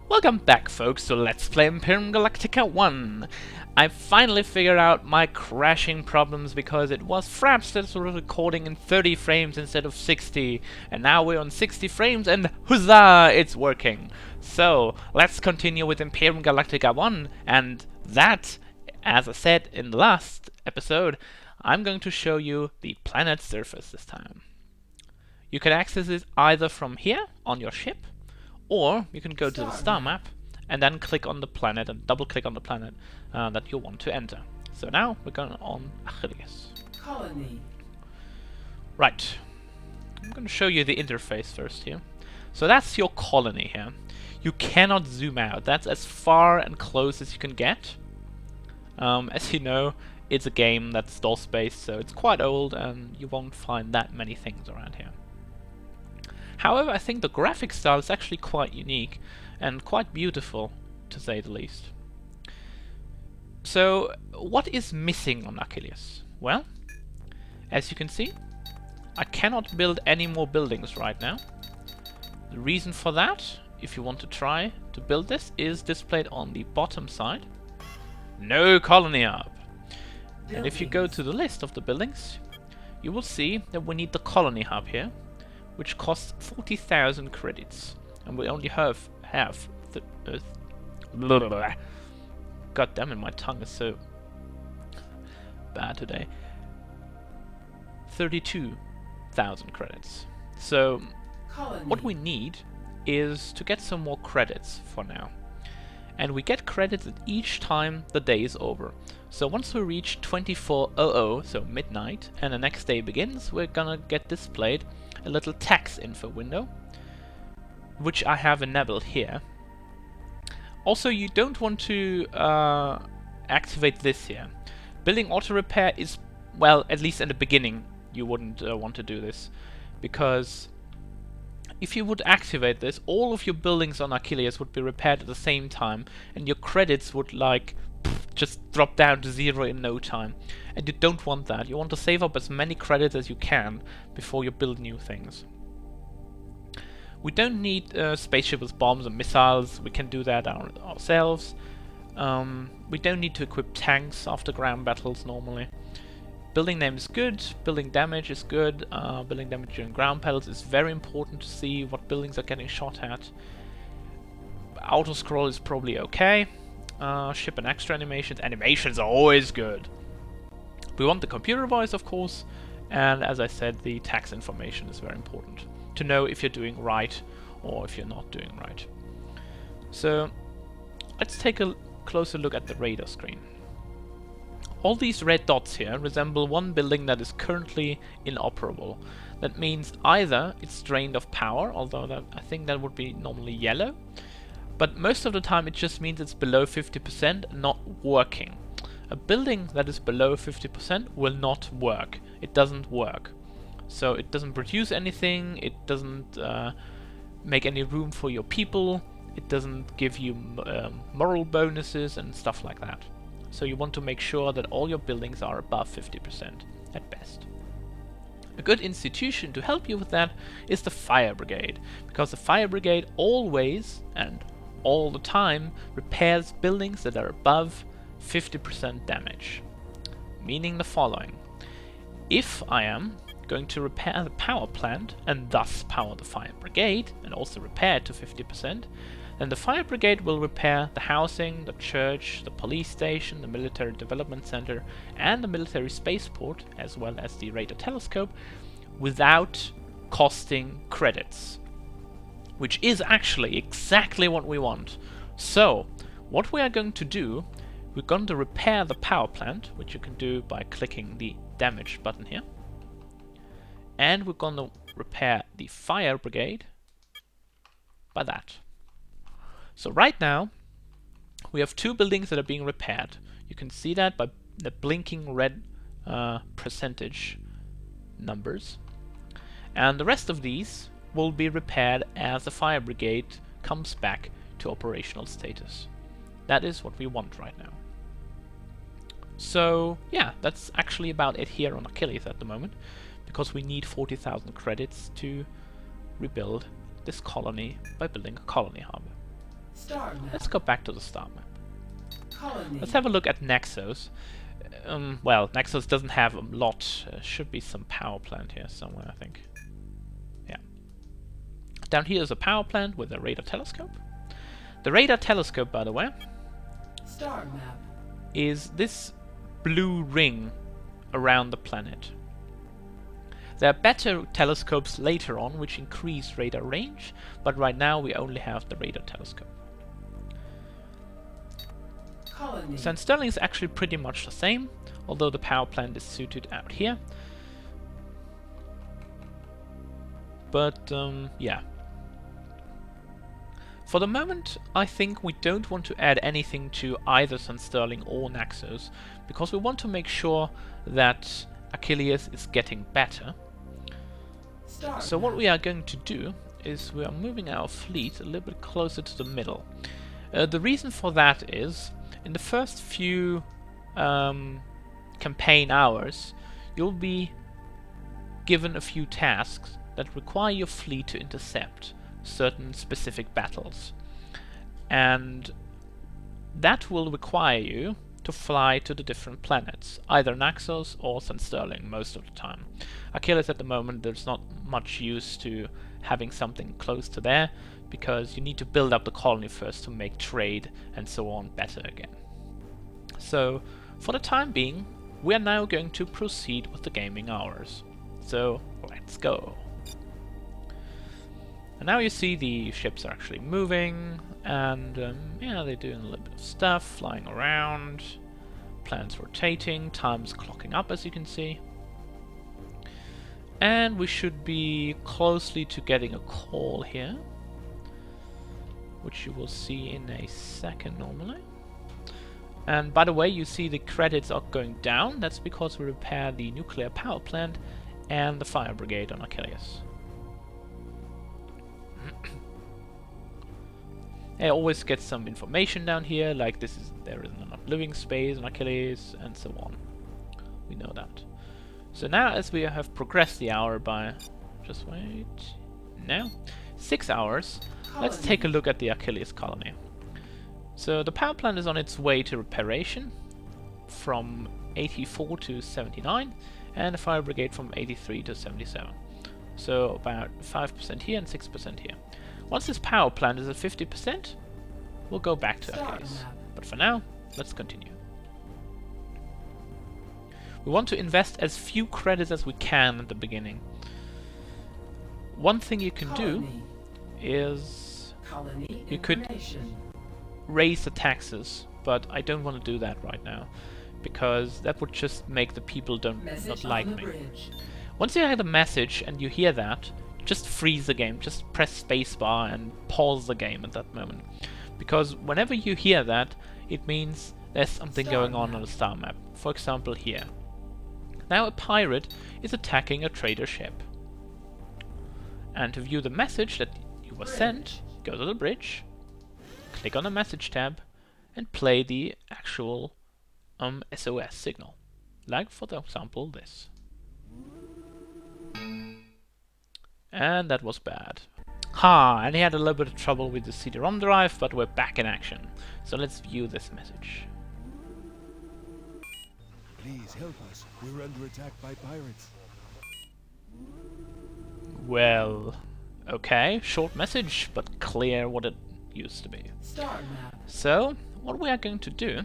Welcome back, folks, to Let's Play Imperium Galactica 1. I finally figured out my crashing problems because it was Fraps that was recording in 30 frames instead of 60, and now we're on 60 frames and huzzah, it's working. So, let's continue with Imperium Galactica 1, and that, as I said in the last episode, I'm going to show you the planet's surface this time. You can access it either from here on your ship, or you can go to the star map and then click on the planet and double click on the planet that you want to enter. So now we're going on Achilles. Colony. Right. I'm going to show you the interface first here. So that's your colony here. You cannot zoom out. That's as far and close as you can get. As you know, it's a game that's DOS-based, so it's quite old and you won't find that many things around here. However, I think the graphic style is actually quite unique and quite beautiful, to say the least. So, what is missing on Achilles? Well, as you can see, I cannot build any more buildings right now. The reason for that, if you want to try to build this, is displayed on the bottom side. No colony hub! And if you go to the list of the buildings, you will see that we need the colony hub here, which costs 40,000 credits, and we only have God damn it, my tongue is so bad today. 32,000 credits. So what we need is to get some more credits for now, and we get credits at each time the day is over. So once we reach 24:00, so midnight, and the next day begins, we're gonna get displayed a little tax info window, which I have enabled here. Also, you don't want to activate this here. Building auto repair is, well, at least in the beginning you wouldn't want to do this, because if you would activate this, all of your buildings on Achilles would be repaired at the same time, and your credits would just drop down to 0 in no time. And you don't want that. You want to save up as many credits as you can before you build new things. We don't need a spaceship with bombs and missiles. We can do that ourselves. We don't need to equip tanks after ground battles normally. Building name is good, building damage is good, building damage during ground battles is very important to see what buildings are getting shot at. Auto scroll is probably okay. Ship and extra animations. Animations are always good. We want the computer voice, of course, and as I said, the tax information is very important to know if you're doing right or if you're not doing right. So let's take a closer look at the radar screen. All these red dots here resemble one building that is currently inoperable. That means either it's drained of power, although I think that would be normally yellow, but most of the time it just means it's below 50% not working. A building that is below 50% will not work. It doesn't work. So it doesn't produce anything, it doesn't make any room for your people, it doesn't give you moral bonuses and stuff like that. So you want to make sure that all your buildings are above 50% at best. A good institution to help you with that is the Fire Brigade, because the Fire Brigade always and all the time repairs buildings that are above 50% damage. Meaning the following: if I am going to repair the power plant and thus power the Fire Brigade and also repair it to 50%, then the Fire Brigade will repair the housing, the church, the police station, the military development center and the military spaceport, as well as the radar telescope, without costing credits. Which is actually exactly what we want. So, what we are going to do, we're going to repair the power plant, which you can do by clicking the damage button here. And we're going to repair the Fire Brigade by that. So right now, we have two buildings that are being repaired. You can see that by the blinking red percentage numbers. And the rest of these will be repaired as the Fire Brigade comes back to operational status. That is what we want right now. So yeah, that's actually about it here on Achilles at the moment, because we need 40,000 credits to rebuild this colony by building a colony hub. Let's go back to the star map. Let's have a look at Naxos. Well, Naxos doesn't have a lot. Should be some power plant here somewhere, I think. Yeah. Down here is a power plant with a radar telescope. The radar telescope, by the way, is this blue ring around the planet. There are better telescopes later on which increase radar range, but right now we only have the radar telescope. St. Sterling is actually pretty much the same, although the power plant is suited out here. But yeah. For the moment, I think we don't want to add anything to either St. Sterling or Naxos, because we want to make sure that Achilles is getting better. So what we are going to do is we are moving our fleet a little bit closer to the middle. The reason for that is, in the first few campaign hours, you'll be given a few tasks that require your fleet to intercept certain specific battles. And that will require you to fly to the different planets, either Naxos or St. Sterling most of the time. Achilles at the moment, there's not much use to having something close to there, because you need to build up the colony first to make trade and so on better again. So, for the time being, we are now going to proceed with the gaming hours. So, let's go. And now you see the ships are actually moving, and yeah, they're doing a little bit of stuff, flying around, planets rotating, time's clocking up as you can see. And we should be closely to getting a call here, which you will see in a second normally. And by the way, you see the credits are going down. That's because we repair the nuclear power plant and the fire brigade on Achilles. I always get some information down here, like there isn't enough living space on Achilles, and so on. We know that. So now, as we have progressed the hour by, just wait, now 6 hours, let's take a look at the Achilles colony. So the power plant is on its way to reparation from 84 to 79, and the fire brigade from 83 to 77. So about 5% here and 6% here. Once this power plant is at 50%, we'll go back to Achilles. But for now, let's continue. We want to invest as few credits as we can at the beginning. One thing you can do is you could raise the taxes, but I don't want to do that right now, because that would just make the people not like me. Once you have the message and you hear that, just freeze the game, just press spacebar and pause the game at that moment. Because whenever you hear that, it means there's something going on the star map. For example here. Now a pirate is attacking a trader ship. And to view the message that you were sent, go to the bridge, click on the message tab, and play the actual SOS signal. Like for example this. And that was bad. And he had a little bit of trouble with the CD-ROM drive, but we're back in action. So let's view this message. Please help us. We're under attack by pirates. Well, okay, short message, but clear what it used to be. So, what we are going to do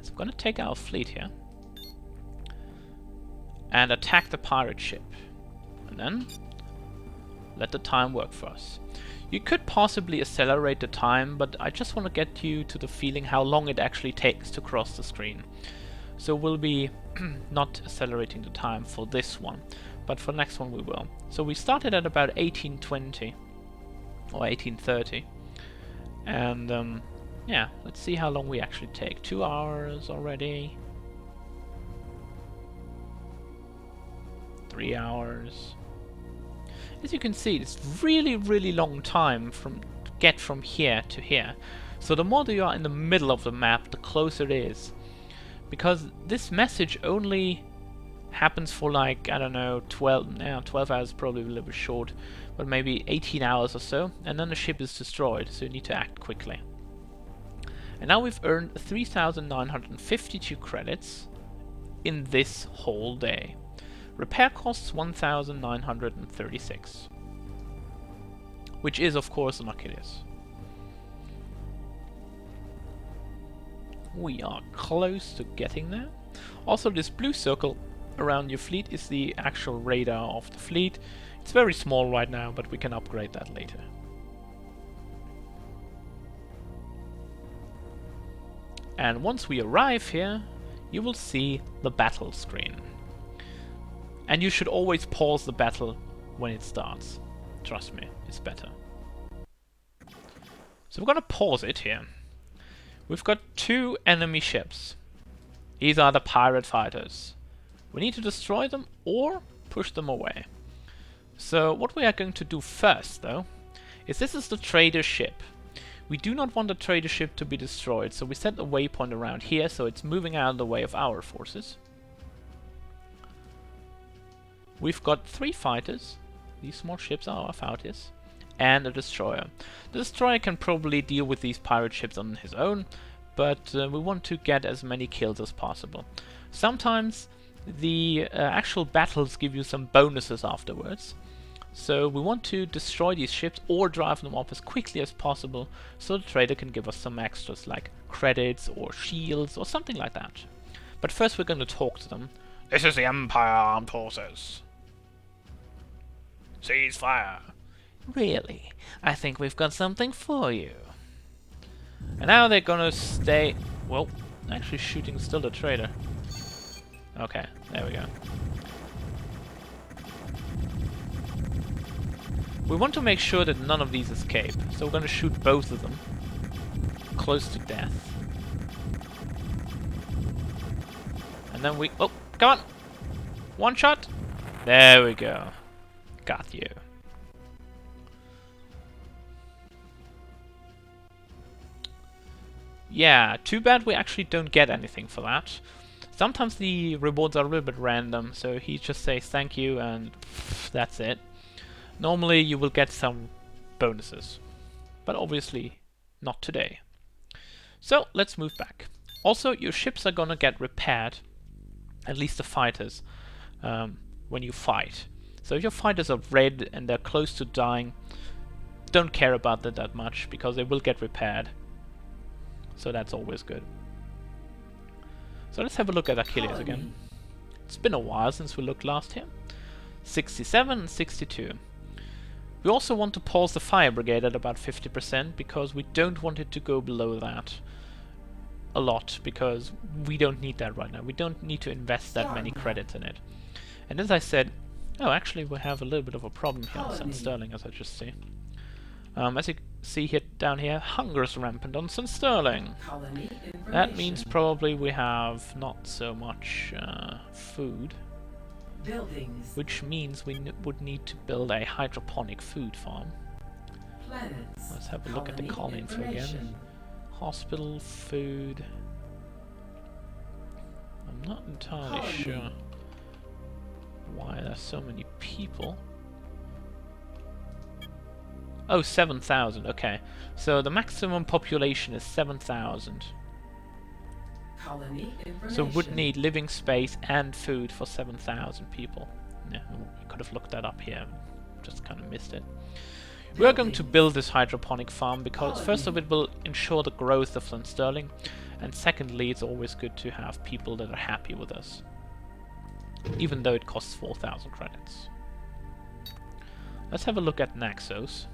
is we're going to take our fleet here and attack the pirate ship. And then let the time work for us. You could possibly accelerate the time, but I just want to get you to the feeling how long it actually takes to cross the screen. So we'll be not accelerating the time for this one, but for the next one we will. So we started at about 1820 or 1830, and yeah, let's see how long we actually take. 2 hours already. 3 hours. As you can see, it's really long time to get from here to here. So the more that you are in the middle of the map, the closer it is. Because this message only happens for like, I don't know, 12 hours, probably a little bit short, but maybe 18 hours or so, and then the ship is destroyed, so you need to act quickly. And now we've earned 3,952 credits in this whole day. Repair costs 1,936. Which is, of course, an Achilles. We are close to getting there. Also, this blue circle around your fleet is the actual radar of the fleet. It's very small right now, but we can upgrade that later. And once we arrive here, you will see the battle screen. And you should always pause the battle when it starts. Trust me, it's better. So we're gonna pause it here. We've got 2 enemy ships. These are the pirate fighters. We need to destroy them or push them away. So what we are going to do first, though, is this is the trader ship. We do not want the trader ship to be destroyed, so we set a waypoint around here so it's moving out of the way of our forces. We've got 3 fighters. These small ships are our fighters. And a destroyer. The destroyer can probably deal with these pirate ships on his own, but we want to get as many kills as possible. Sometimes the actual battles give you some bonuses afterwards, so we want to destroy these ships or drive them off as quickly as possible so the trader can give us some extras like credits or shields or something like that. But first we're going to talk to them. This is the Empire Armed Forces. Cease fire. Really? I think we've got something for you. And now they're gonna stay... Well, actually shooting still the trader. Okay, there we go. We want to make sure that none of these escape, so we're gonna shoot both of them. Close to death. And then we... Oh, come on! One shot! There we go. Got you. Yeah, too bad we actually don't get anything for that. Sometimes the rewards are a little bit random, so he just says thank you and that's it. Normally you will get some bonuses, but obviously not today. So let's move back. Also, your ships are gonna get repaired, at least the fighters, when you fight. So if your fighters are red and they're close to dying, don't care about that much because they will get repaired. So that's always good. So let's have a look at Achilles again. It's been a while since we looked last here. 67 and 62. We also want to pause the fire brigade at about 50% because we don't want it to go below that a lot, because we don't need that right now. We don't need to invest that many credits in it. And as I said, oh, actually we have a little bit of a problem here on St. Sterling, as I just see. As you see here down here, hunger is rampant on St. Sterling. That means probably we have not so much food, which means we would need to build a hydroponic food farm. Let's have a look at the colony info again. Hospital, food. I'm not entirely sure why there's so many people. Oh, 7,000, okay. So the maximum population is 7,000. So would need living space and food for 7,000 people. Yeah, we could have looked that up here. Just kind of missed it. We are going to build this hydroponic farm because first of it will ensure the growth of St. Sterling, and secondly it's always good to have people that are happy with us. Even though it costs 4,000 credits. Let's have a look at Naxos.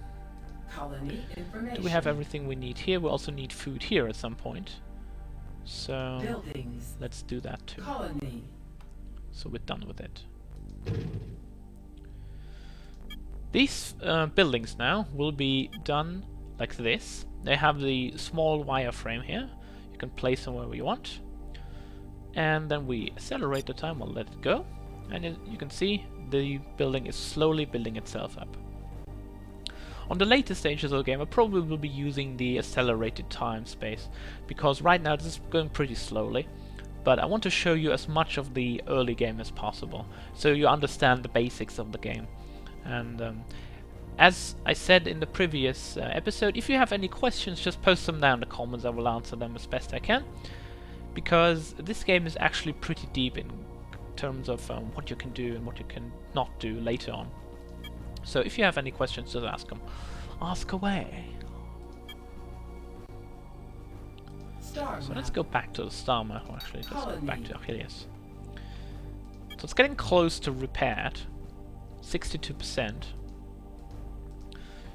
Do we have everything we need here? We also need food here at some point. So let's do that too. So we're done with it. These buildings now will be done like this. They have the small wireframe here. You can place them wherever you want. And then we accelerate the time, we'll let it go. And you can see the building is slowly building itself up. On the later stages of the game I probably will be using the accelerated time space, because right now this is going pretty slowly, but I want to show you as much of the early game as possible, so you understand the basics of the game. And As I said in the previous episode, if you have any questions, just post them down in the comments. I will answer them as best I can, because this game is actually pretty deep in terms of what you can do and what you can not do later on. So if you have any questions, just ask them. Ask away. So let's go back to the star map, or actually let's go back to Achilles. So it's getting close to repaired. 62%.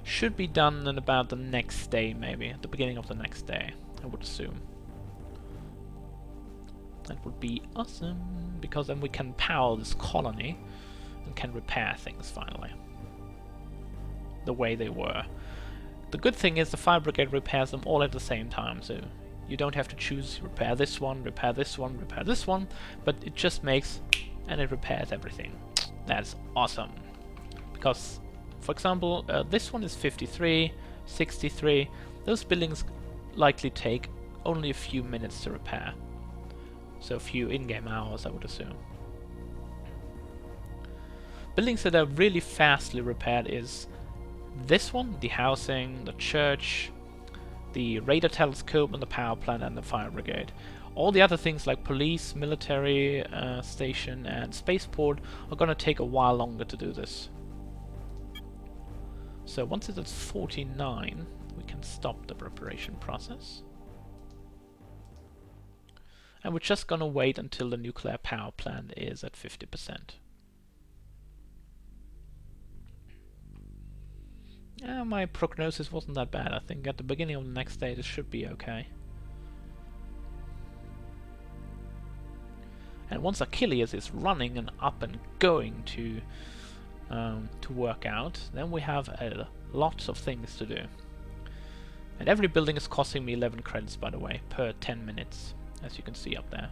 Should be done in about the next day, maybe. At the beginning of the next day, I would assume. That would be awesome, because then we can power this colony and can repair things finally. The way they were. The good thing is the fire brigade repairs them all at the same time, so you don't have to choose repair this one, repair this one, repair this one, but it just makes and it repairs everything. That's awesome. Because, for example, this one is 53, 63. Those buildings likely take only a few minutes to repair. So a few in-game hours, I would assume. Buildings that are really fastly repaired is this one, the housing, the church, the radar telescope, and the power plant, and the fire brigade. All the other things like police, military station, and spaceport are gonna take a while longer to do this. So once it's at 49, we can stop the preparation process. And we're just gonna wait until the nuclear power plant is at 50%. My prognosis wasn't that bad. I think at the beginning of the next day this should be okay. And once Achilles is running and up and going to work out, then we have lots of things to do. And every building is costing me 11 credits, by the way, per 10 minutes, as you can see up there.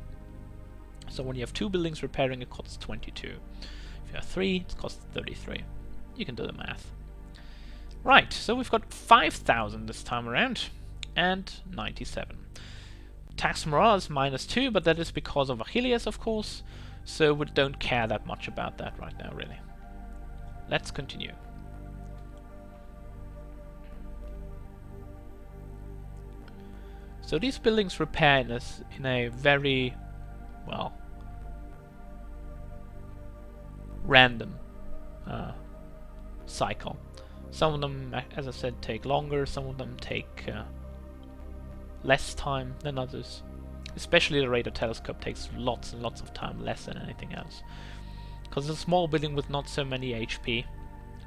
So when you have 2 buildings repairing, it costs 22. If you have 3, it costs 33. You can do the math. Right, so we've got 5,000 this time around, and 97. Tax morale is -2, but that is because of Achilles, of course, so we don't care that much about that right now, really. Let's continue. So these buildings repair in a very, well, random cycle. Some of them, as I said, take longer, some of them take less time than others. Especially the radar telescope takes lots and lots of time, less than anything else. Because it's a small building with not so many HP,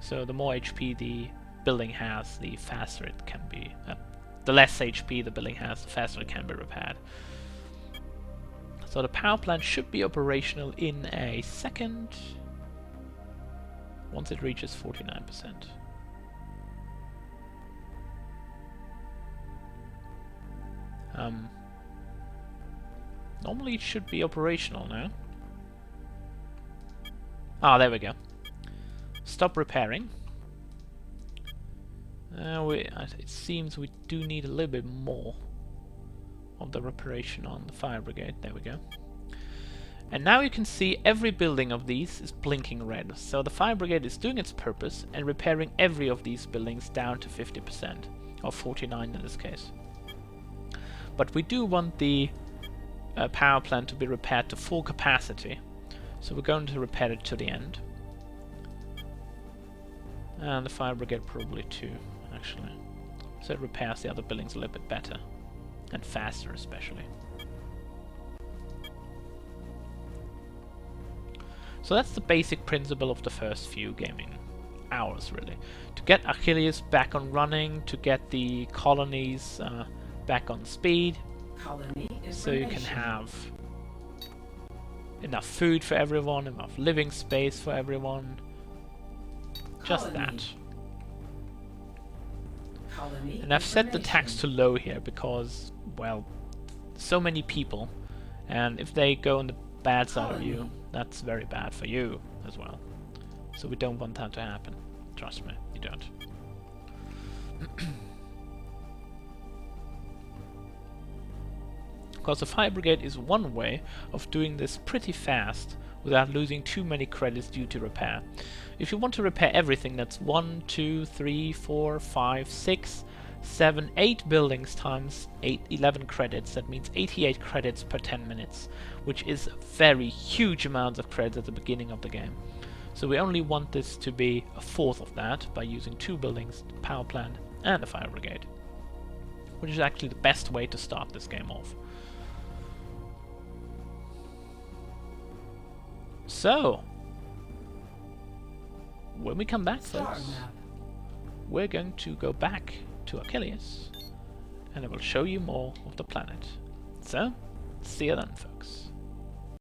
so the more HP the building has, the faster it can be. The less HP the building has, the faster it can be repaired. So the power plant should be operational in a second, once it reaches 49%. Normally it should be operational now. Ah, there we go. Stop repairing. It seems we do need a little bit more of the reparation on the fire brigade. There we go. And now you can see every building of these is blinking red. So the fire brigade is doing its purpose and repairing every of these buildings down to 50%, or 49 in this case. But we do want the power plant to be repaired to full capacity, so we're going to repair it to the end. And the fire brigade probably too, actually. So it repairs the other buildings a little bit better, and faster especially. So that's the basic principle of the first few gaming hours, really. To get Achilles back on running, to get the colonies back on speed, so you can have enough food for everyone, enough living space for everyone. Just that. And I've set the tax to low here because, well, so many people, and if they go on the bad side of you, that's very bad for you as well. So we don't want that to happen. Trust me, you don't. course, the fire brigade is one way of doing this pretty fast without losing too many credits due to repair. If you want to repair everything, that's 1, 2, 3, 4, 5, 6, 7, 8 buildings times 11 credits. That means 88 credits per 10 minutes, which is very huge amounts of credits at the beginning of the game. So we only want this to be a fourth of that by using 2 buildings, a power plant and a fire brigade, which is actually the best way to start this game off. So, when we come back, folks, we're going to go back to Achilles, and I will show you more of the planet. So, see you then, folks.